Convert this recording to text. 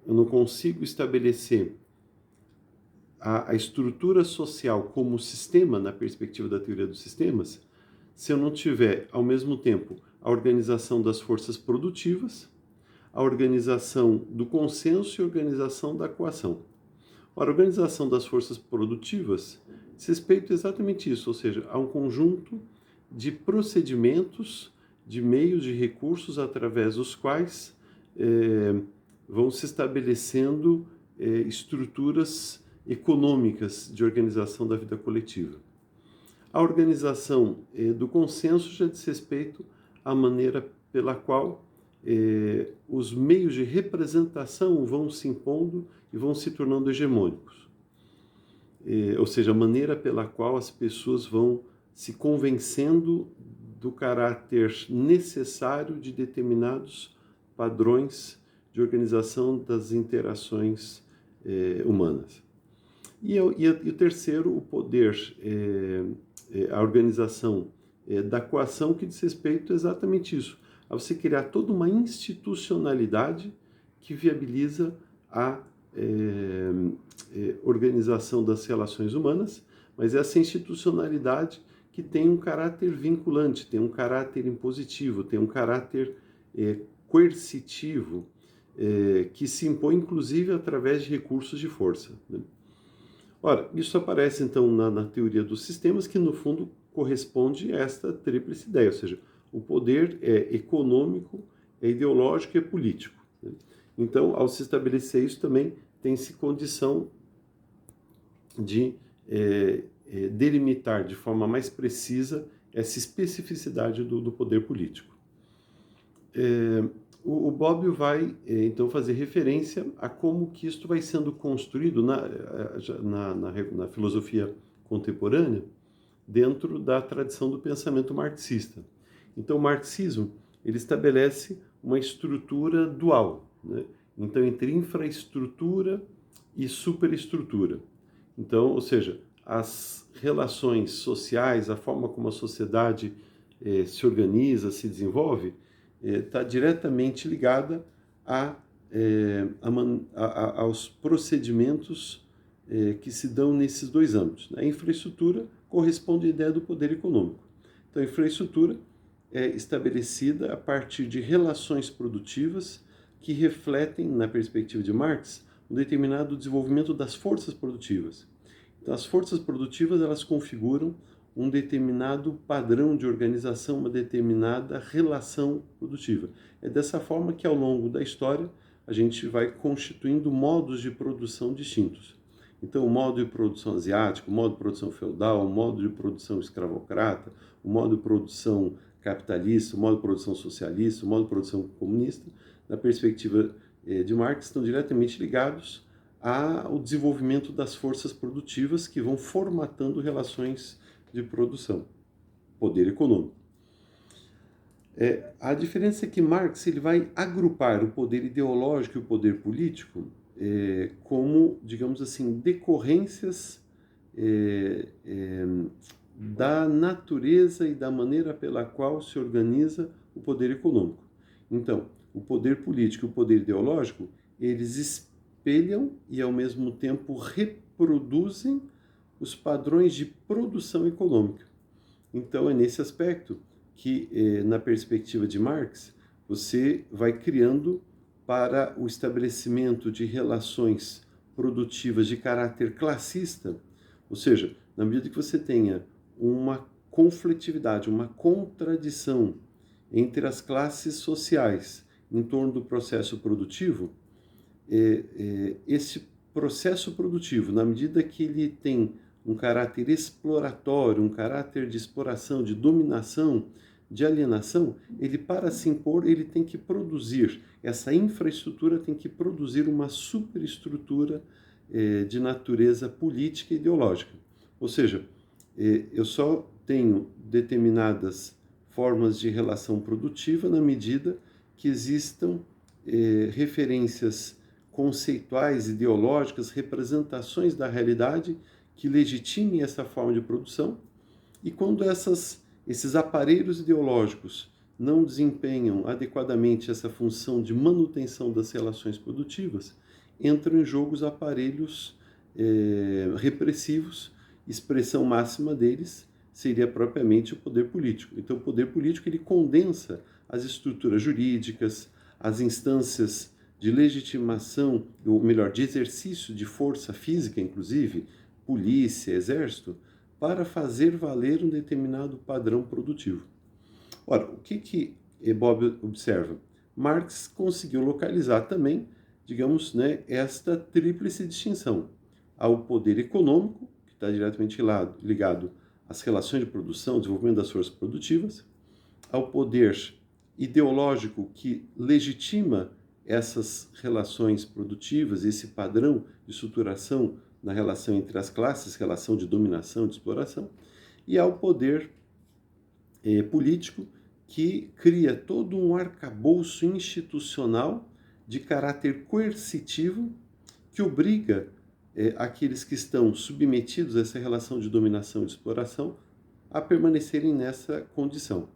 eu não consigo estabelecer a estrutura social como sistema, na perspectiva da teoria dos sistemas, se eu não tiver, ao mesmo tempo, a organização das forças produtivas, a organização do consenso e a organização da coação. A organização das forças produtivas diz respeito a exatamente isso, ou seja, a um conjunto de procedimentos, de meios, de recursos através dos quais vão se estabelecendo estruturas econômicas de organização da vida coletiva. A organização do consenso já diz respeito à maneira pela qual os meios de representação vão se impondo e vão se tornando hegemônicos. Ou seja, a maneira pela qual as pessoas vão se convencendo do caráter necessário de determinados padrões de organização das interações humanas. E o terceiro, o poder, a organização da coação, que diz respeito a exatamente isso, a você criar toda uma institucionalidade que viabiliza a organização das relações humanas, mas essa institucionalidade que tem um caráter vinculante, tem um caráter impositivo, tem um caráter coercitivo, que se impõe inclusive através de recursos de força, né? Ora, isso aparece então na teoria dos sistemas, que no fundo corresponde a esta tríplice ideia, ou seja, o poder é econômico, é ideológico e é político, né? Então, ao se estabelecer isso, também tem-se condição de delimitar de forma mais precisa essa especificidade do poder político. O Bobbio vai, então, fazer referência a como que isto vai sendo construído na filosofia contemporânea dentro da tradição do pensamento marxista. Então, o marxismo ele estabelece uma estrutura dual, né? Então, entre infraestrutura e superestrutura. Então, ou seja, as relações sociais, a forma como a sociedade se organiza, se desenvolve, está diretamente ligada aos procedimentos que se dão nesses dois âmbitos. A infraestrutura corresponde à ideia do poder econômico. Então, a infraestrutura é estabelecida a partir de relações produtivas que refletem, na perspectiva de Marx, um determinado desenvolvimento das forças produtivas. Então, as forças produtivas elas configuram um determinado padrão de organização, uma determinada relação produtiva. É dessa forma que, ao longo da história, a gente vai constituindo modos de produção distintos. Então, o modo de produção asiático, o modo de produção feudal, o modo de produção escravocrata, o modo de produção capitalista, o modo de produção socialista, o modo de produção comunista, na perspectiva de Marx, estão diretamente ligados ao desenvolvimento das forças produtivas que vão formatando relações de produção, poder econômico. A diferença é que Marx ele vai agrupar o poder ideológico e o poder político como, digamos assim, decorrências da natureza e da maneira pela qual se organiza o poder econômico. Então, o poder político e o poder ideológico, eles espelham e, ao mesmo tempo, reproduzem os padrões de produção econômica. Então, é nesse aspecto que, na perspectiva de Marx, você vai criando para o estabelecimento de relações produtivas de caráter classista, ou seja, na medida que você tenha uma conflitividade, uma contradição entre as classes sociais em torno do processo produtivo, esse processo produtivo, na medida que ele tem um caráter exploratório, um caráter de exploração, de dominação, de alienação, ele, para se impor, ele tem que produzir, essa infraestrutura tem que produzir uma superestrutura de natureza política e ideológica. Ou seja, eu só tenho determinadas formas de relação produtiva na medida que existam referências conceituais, ideológicas, representações da realidade que legitimem essa forma de produção. E quando esses aparelhos ideológicos não desempenham adequadamente essa função de manutenção das relações produtivas, entram em jogo os aparelhos repressivos. Expressão máxima deles seria propriamente o poder político. Então, o poder político ele condensa as estruturas jurídicas, as instâncias de legitimação, ou melhor, de exercício de força física, inclusive, polícia, exército, para fazer valer um determinado padrão produtivo. Ora, o que Bob observa? Marx conseguiu localizar também, digamos, né, esta tríplice distinção ao poder econômico, que está diretamente ligado às relações de produção, desenvolvimento das forças produtivas, ao poder ideológico que legitima essas relações produtivas, esse padrão de estruturação na relação entre as classes, relação de dominação e de exploração, e ao poder político que cria todo um arcabouço institucional de caráter coercitivo que obriga aqueles que estão submetidos a essa relação de dominação e de exploração a permanecerem nessa condição.